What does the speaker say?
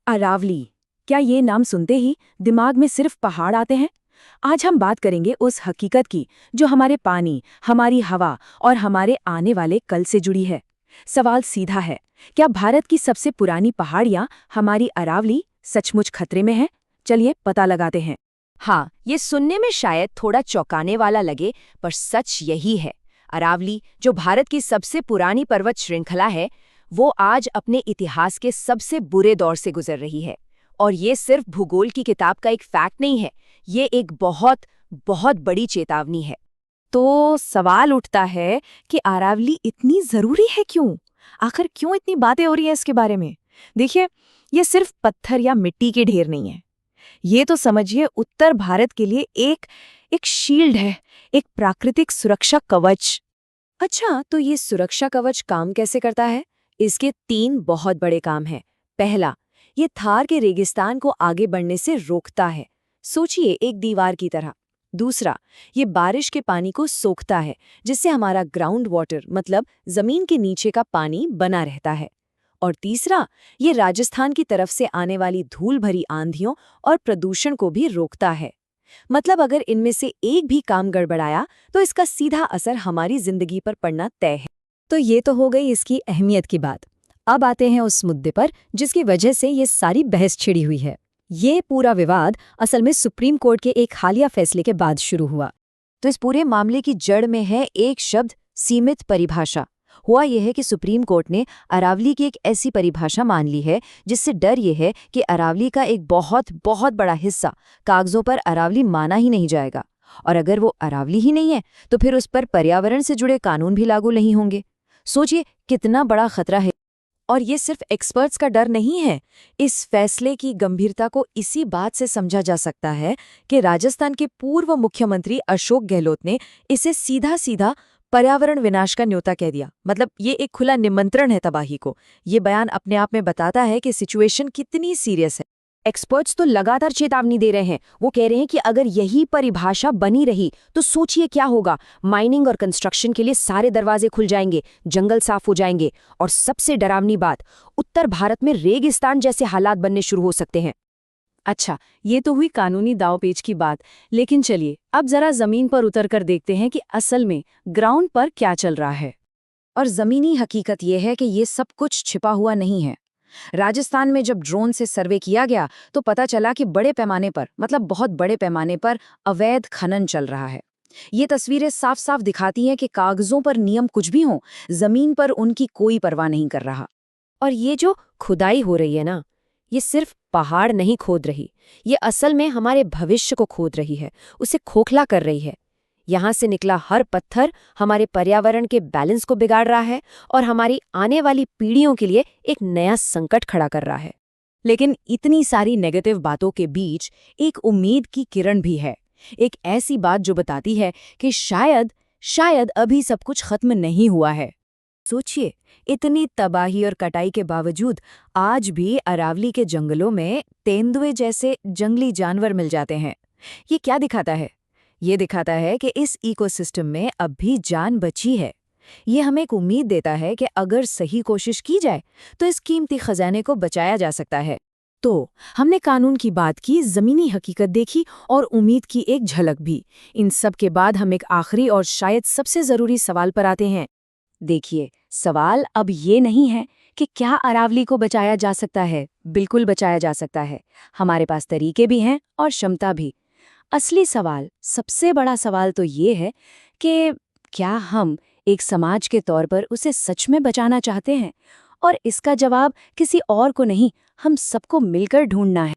अरावली। क्या ये नाम सुनते ही दिमाग में सिर्फ पहाड़ आते हैं? आज हम बात करेंगे उस हकीकत की जो हमारे पानी, हमारी हवा और हमारे आने वाले कल से जुड़ी है। सवाल सीधा है, क्या भारत की सबसे पुरानी पहाड़ियां, हमारी अरावली, सचमुच खतरे में है? चलिए पता लगाते हैं। हाँ, ये सुनने में शायद थोड़ा चौंकाने वाला लगे, पर सच यही है। अरावली, जो भारत की सबसे पुरानी पर्वत श्रृंखला है, वो आज अपने इतिहास के सबसे बुरे दौर से गुजर रही है। और ये सिर्फ भूगोल की किताब का एक फैक्ट नहीं है, ये एक बहुत बहुत बड़ी चेतावनी है। तो सवाल उठता है कि अरावली इतनी जरूरी है क्यों? आखिर क्यों इतनी बातें हो रही हैं इसके बारे में? देखिए, ये सिर्फ पत्थर या मिट्टी के ढेर नहीं है। ये तो समझिए उत्तर भारत के लिए एक एक शील्ड है, एक प्राकृतिक सुरक्षा कवच। अच्छा, तो ये सुरक्षा कवच काम कैसे करता है? इसके 3 बहुत बड़े काम हैं। पहला, ये थार के रेगिस्तान को आगे बढ़ने से रोकता है। सोचिए, एक दीवार की तरह। दूसरा, ये बारिश के पानी को सोखता है, जिससे हमारा ग्राउंड वाटर मतलब जमीन के नीचे का पानी बना रहता है। और तीसरा, ये राजस्थान की तरफ से आने वाली धूल भरी आंधियों और प्रदूषण को भी रोकता है। मतलब अगर इनमें से एक भी काम गड़बड़ाया तो इसका सीधा असर हमारी जिंदगी पर पड़ना तय है। तो ये तो हो गई इसकी अहमियत की बात। अब आते हैं उस मुद्दे पर जिसकी वजह से ये सारी बहस छिड़ी हुई है। ये पूरा विवाद असल में सुप्रीम कोर्ट के एक हालिया फैसले के बाद शुरू हुआ। तो इस पूरे मामले की जड़ में है एक शब्द, सीमित परिभाषा। हुआ यह है कि सुप्रीम कोर्ट ने अरावली की एक ऐसी परिभाषा मान ली है जिससे डर यह है कि अरावली का एक बहुत बहुत बड़ा हिस्सा कागजों पर अरावली माना ही नहीं जाएगा। और अगर वो अरावली ही नहीं है तो फिर उस पर पर्यावरण से जुड़े कानून भी लागू नहीं होंगे। सोचिए कितना बड़ा खतरा है। और ये सिर्फ एक्सपर्ट्स का डर नहीं है। इस फैसले की गंभीरता को इसी बात से समझा जा सकता है कि राजस्थान के पूर्व मुख्यमंत्री अशोक गहलोत ने इसे सीधा सीधा पर्यावरण विनाश का न्योता कह दिया। मतलब ये एक खुला निमंत्रण है तबाही को। ये बयान अपने आप में बताता है कि सिचुएशन कितनी सीरियस है। एक्सपर्ट्स तो लगातार चेतावनी दे रहे हैं। वो कह रहे हैं कि अगर यही परिभाषा बनी रही तो सोचिए क्या होगा। माइनिंग और कंस्ट्रक्शन के लिए सारे दरवाजे खुल जाएंगे, जंगल साफ हो जाएंगे और सबसे डरावनी बात, उत्तर भारत में रेगिस्तान जैसे हालात बनने शुरू हो सकते हैं। अच्छा, ये तो हुई कानूनी दांवपेच की बात, लेकिन चलिए अब जरा जमीन पर उतरकर देखते हैं कि असल में ग्राउंड पर क्या चल रहा है। और जमीनी हकीकत यह है कि ये सब कुछ छिपा हुआ नहीं है। राजस्थान में जब ड्रोन से सर्वे किया गया तो पता चला कि बड़े पैमाने पर, मतलब बहुत बड़े पैमाने पर अवैध खनन चल रहा है। ये तस्वीरें साफ साफ दिखाती हैं कि कागजों पर नियम कुछ भी हों, जमीन पर उनकी कोई परवाह नहीं कर रहा। और ये जो खुदाई हो रही है ना, ये सिर्फ पहाड़ नहीं खोद रही, ये असल में हमारे भविष्य को खोद रही है, उसे खोखला कर रही है। यहाँ से निकला हर पत्थर हमारे पर्यावरण के बैलेंस को बिगाड़ रहा है और हमारी आने वाली पीढ़ियों के लिए एक नया संकट खड़ा कर रहा है। लेकिन इतनी सारी नेगेटिव बातों के बीच एक उम्मीद की किरण भी है। एक ऐसी बात जो बताती है कि शायद शायद अभी सब कुछ खत्म नहीं हुआ है। सोचिए, इतनी तबाही और कटाई के बावजूद आज भी अरावली के जंगलों में तेंदुए जैसे जंगली जानवर मिल जाते हैं। ये क्या दिखाता है? ये दिखाता है कि इस इकोसिस्टम में अब भी जान बची है। ये हमें एक उम्मीद देता है कि अगर सही कोशिश की जाए तो इस कीमती खजाने को बचाया जा सकता है। तो हमने कानून की बात की, जमीनी हकीकत देखी और उम्मीद की एक झलक भी। इन सब के बाद हम एक आखिरी और शायद सबसे जरूरी सवाल पर आते हैं। देखिए, सवाल अब ये नहीं है कि क्या अरावली को बचाया जा सकता है। बिल्कुल बचाया जा सकता है। हमारे पास तरीके भी हैं और क्षमता भी। असली सवाल, सबसे बड़ा सवाल तो ये है कि क्या हम एक समाज के तौर पर उसे सच में बचाना चाहते हैं? और इसका जवाब किसी और को नहीं, हम सबको मिलकर ढूंढना है।